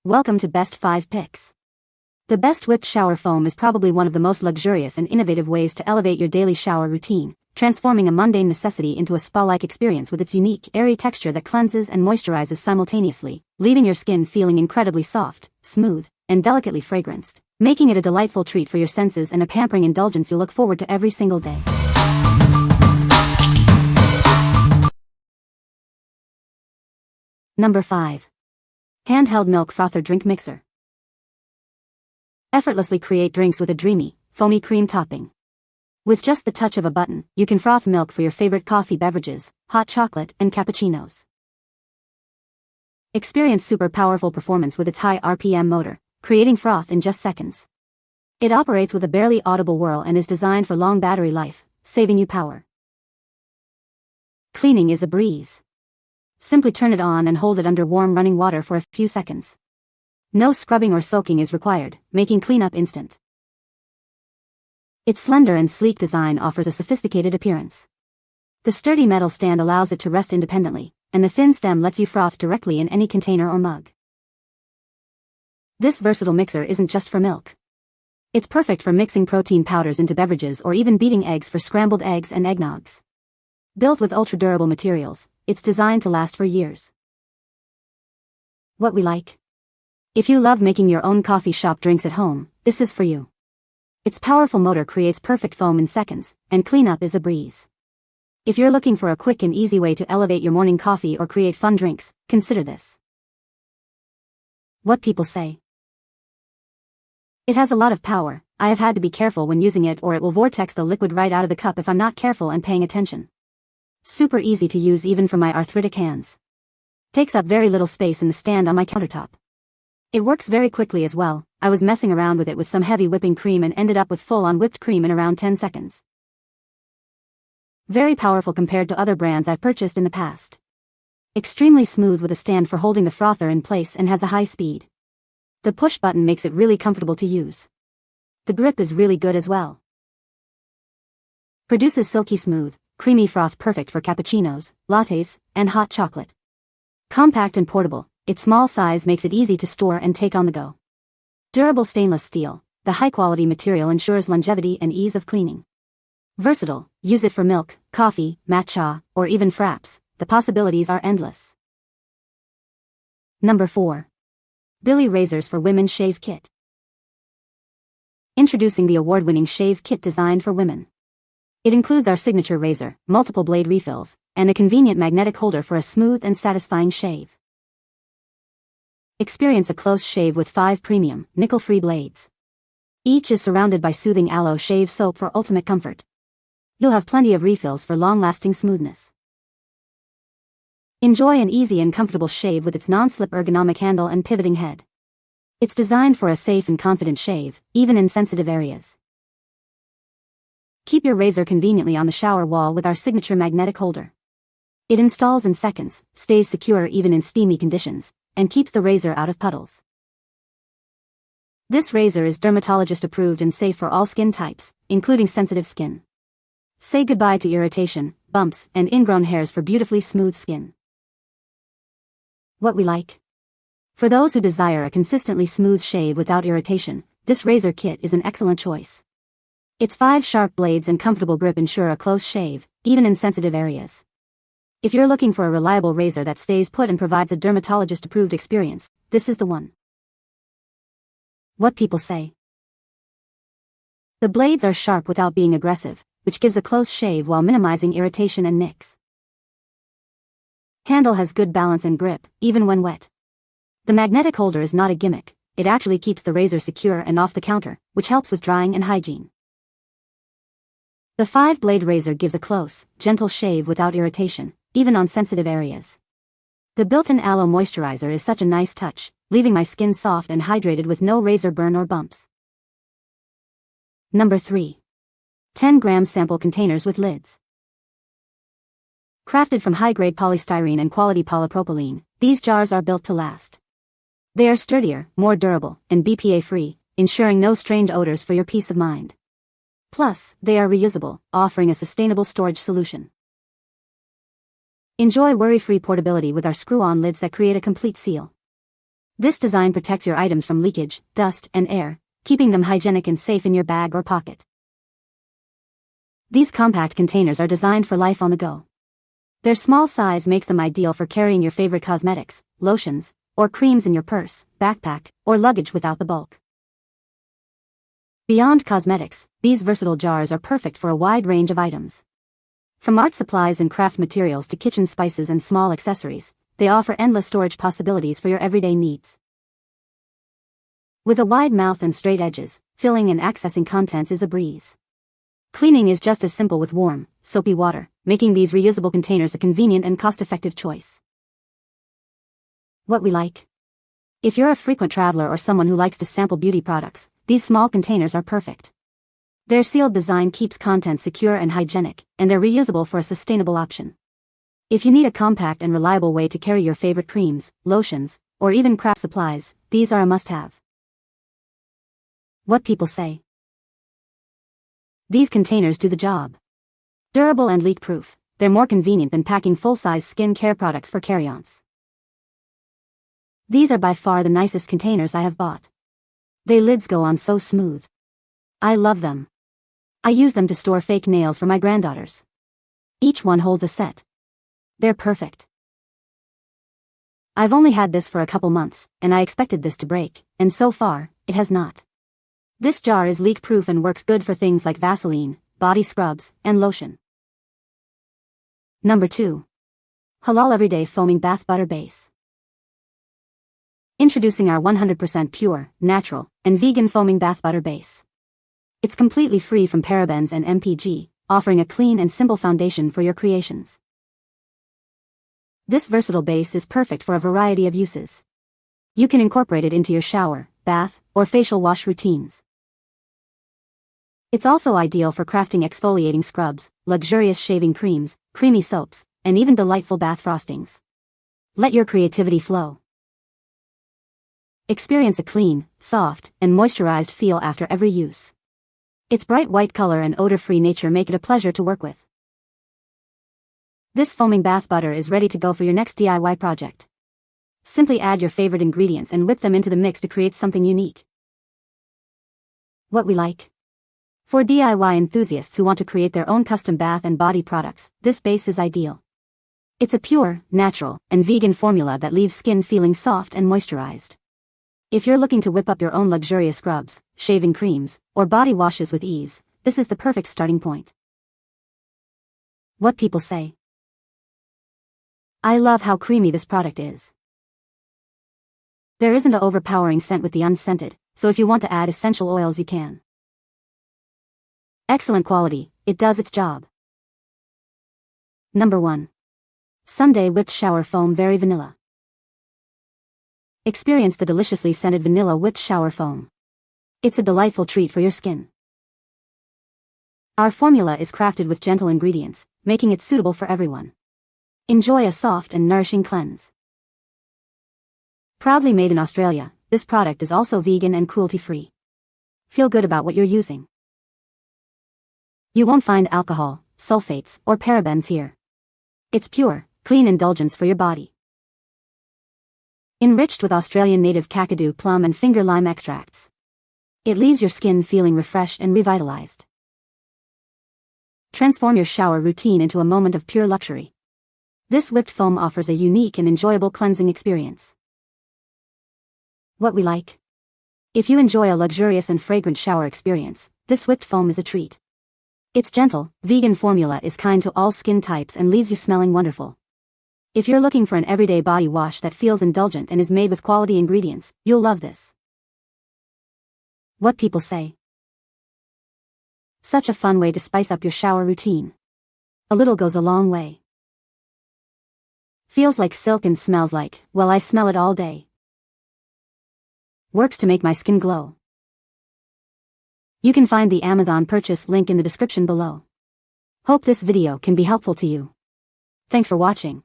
Welcome to Best 5 Picks. The Best Whipped Shower Foam is probably one of the most luxurious and innovative ways to elevate your daily shower routine, transforming a mundane necessity into a spa-like experience with its unique, airy texture that cleanses and moisturizes simultaneously, leaving your skin feeling incredibly soft, smooth, and delicately fragranced, making it a delightful treat for your senses and a pampering indulgence you'll look forward to every single day. Number 5. Handheld Milk Frother Drink Mixer. Effortlessly create drinks with a dreamy, foamy cream topping. With just the touch of a button, you can froth milk for your favorite coffee beverages, hot chocolate, and cappuccinos. Experience super powerful performance with its high RPM motor, creating froth in just seconds. It operates with a barely audible whirl and is designed for long battery life, saving you power. Cleaning is a breeze. Simply turn it on and hold it under warm running water for a few seconds. No scrubbing or soaking is required, making cleanup instant. Its slender and sleek design offers a sophisticated appearance. The sturdy metal stand allows it to rest independently, and the thin stem lets you froth directly in any container or mug. This versatile mixer isn't just for milk. It's perfect for mixing protein powders into beverages or even beating eggs for scrambled eggs and eggnogs. Built with ultra-durable materials, it's designed to last for years. What we like. If you love making your own coffee shop drinks at home, this is for you. Its powerful motor creates perfect foam in seconds, and cleanup is a breeze. If you're looking for a quick and easy way to elevate your morning coffee or create fun drinks, consider this. What people say. It has a lot of power. I have had to be careful when using it or it will vortex the liquid right out of the cup if I'm not careful and paying attention. Super easy to use even for my arthritic hands. Takes up very little space in the stand on my countertop. It works very quickly as well. I was messing around with it with some heavy whipping cream and ended up with full-on whipped cream in around 10 seconds. Very powerful compared to other brands I've purchased in the past. Extremely smooth with a stand for holding the frother in place and has a high speed. The push button makes it really comfortable to use. The grip is really good as well. Produces silky smooth, creamy froth perfect for cappuccinos, lattes, and hot chocolate. Compact and portable, its small size makes it easy to store and take on the go. Durable stainless steel, the high-quality material ensures longevity and ease of cleaning. Versatile, use it for milk, coffee, matcha, or even fraps, the possibilities are endless. Number 4. Billie Razors for Women Shave Kit. Introducing the award-winning shave kit designed for women. It includes our signature razor, multiple blade refills, and a convenient magnetic holder for a smooth and satisfying shave. Experience a close shave with 5 premium, nickel-free blades. Each is surrounded by soothing aloe shave soap for ultimate comfort. You'll have plenty of refills for long-lasting smoothness. Enjoy an easy and comfortable shave with its non-slip ergonomic handle and pivoting head. It's designed for a safe and confident shave, even in sensitive areas. Keep your razor conveniently on the shower wall with our signature magnetic holder. It installs in seconds, stays secure even in steamy conditions, and keeps the razor out of puddles. This razor is dermatologist approved and safe for all skin types, including sensitive skin. Say goodbye to irritation, bumps, and ingrown hairs for beautifully smooth skin. What we like. For those who desire a consistently smooth shave without irritation, this razor kit is an excellent choice. Its 5 sharp blades and comfortable grip ensure a close shave, even in sensitive areas. If you're looking for a reliable razor that stays put and provides a dermatologist-approved experience, this is the one. What people say. The blades are sharp without being aggressive, which gives a close shave while minimizing irritation and nicks. Handle has good balance and grip, even when wet. The magnetic holder is not a gimmick, it actually keeps the razor secure and off the counter, which helps with drying and hygiene. The 5-blade razor gives a close, gentle shave without irritation, even on sensitive areas. The built-in aloe moisturizer is such a nice touch, leaving my skin soft and hydrated with no razor burn or bumps. Number 3. 10-gram sample containers with lids. Crafted from high-grade polystyrene and quality polypropylene, these jars are built to last. They are sturdier, more durable, and BPA-free, ensuring no strange odors for your peace of mind. Plus, they are reusable, offering a sustainable storage solution. Enjoy worry-free portability with our screw-on lids that create a complete seal. This design protects your items from leakage, dust, and air, keeping them hygienic and safe in your bag or pocket. These compact containers are designed for life on the go. Their small size makes them ideal for carrying your favorite cosmetics, lotions, or creams in your purse, backpack, or luggage without the bulk. Beyond cosmetics, these versatile jars are perfect for a wide range of items. From art supplies and craft materials to kitchen spices and small accessories, they offer endless storage possibilities for your everyday needs. With a wide mouth and straight edges, filling and accessing contents is a breeze. Cleaning is just as simple with warm, soapy water, making these reusable containers a convenient and cost-effective choice. What we like. If you're a frequent traveler or someone who likes to sample beauty products, these small containers are perfect. Their sealed design keeps content secure and hygienic, and they're reusable for a sustainable option. If you need a compact and reliable way to carry your favorite creams, lotions, or even craft supplies, these are a must-have. What people say. These containers do the job. Durable and leak-proof, they're more convenient than packing full-size skin care products for carry-ons. These are by far the nicest containers I have bought. Their lids go on so smooth. I love them. I use them to store fake nails for my granddaughters. Each one holds a set. They're perfect. I've only had this for a couple months, and I expected this to break, and so far, it has not. This jar is leak-proof and works good for things like Vaseline, body scrubs, and lotion. Number 2. HalalEveryday Foaming Bath Butter Base. Introducing our 100% pure, natural, and vegan foaming bath butter base. It's completely free from parabens and MPG, offering a clean and simple foundation for your creations. This versatile base is perfect for a variety of uses. You can incorporate it into your shower, bath, or facial wash routines. It's also ideal for crafting exfoliating scrubs, luxurious shaving creams, creamy soaps, and even delightful bath frostings. Let your creativity flow. Experience a clean, soft, and moisturized feel after every use. Its bright white color and odor-free nature make it a pleasure to work with. This foaming bath butter is ready to go for your next DIY project. Simply add your favorite ingredients and whip them into the mix to create something unique. What we like. For DIY enthusiasts who want to create their own custom bath and body products, this base is ideal. It's a pure, natural, and vegan formula that leaves skin feeling soft and moisturized. If you're looking to whip up your own luxurious scrubs, shaving creams, or body washes with ease, this is the perfect starting point. What people say. I love how creamy this product is. There isn't an overpowering scent with the unscented, so if you want to add essential oils you can. Excellent quality, it does its job. Number 1. Sundae Whipped Shower Foam Very Vanilla. Experience the deliciously scented vanilla whipped shower foam. It's a delightful treat for your skin. Our formula is crafted with gentle ingredients, making it suitable for everyone. Enjoy a soft and nourishing cleanse. Proudly made in Australia, this product is also vegan and cruelty-free. Feel good about what you're using. You won't find alcohol, sulfates, or parabens here. It's pure, clean indulgence for your body. Enriched with Australian native kakadu plum and finger lime extracts. It leaves your skin feeling refreshed and revitalized. Transform your shower routine into a moment of pure luxury. This whipped foam offers a unique and enjoyable cleansing experience. What we like. If you enjoy a luxurious and fragrant shower experience, this whipped foam is a treat. Its gentle, vegan formula is kind to all skin types and leaves you smelling wonderful. If you're looking for an everyday body wash that feels indulgent and is made with quality ingredients, you'll love this. What people say. Such a fun way to spice up your shower routine. A little goes a long way. Feels like silk and smells like, well, I smell it all day. Works to make my skin glow. You can find the Amazon purchase link in the description below. Hope this video can be helpful to you. Thanks for watching.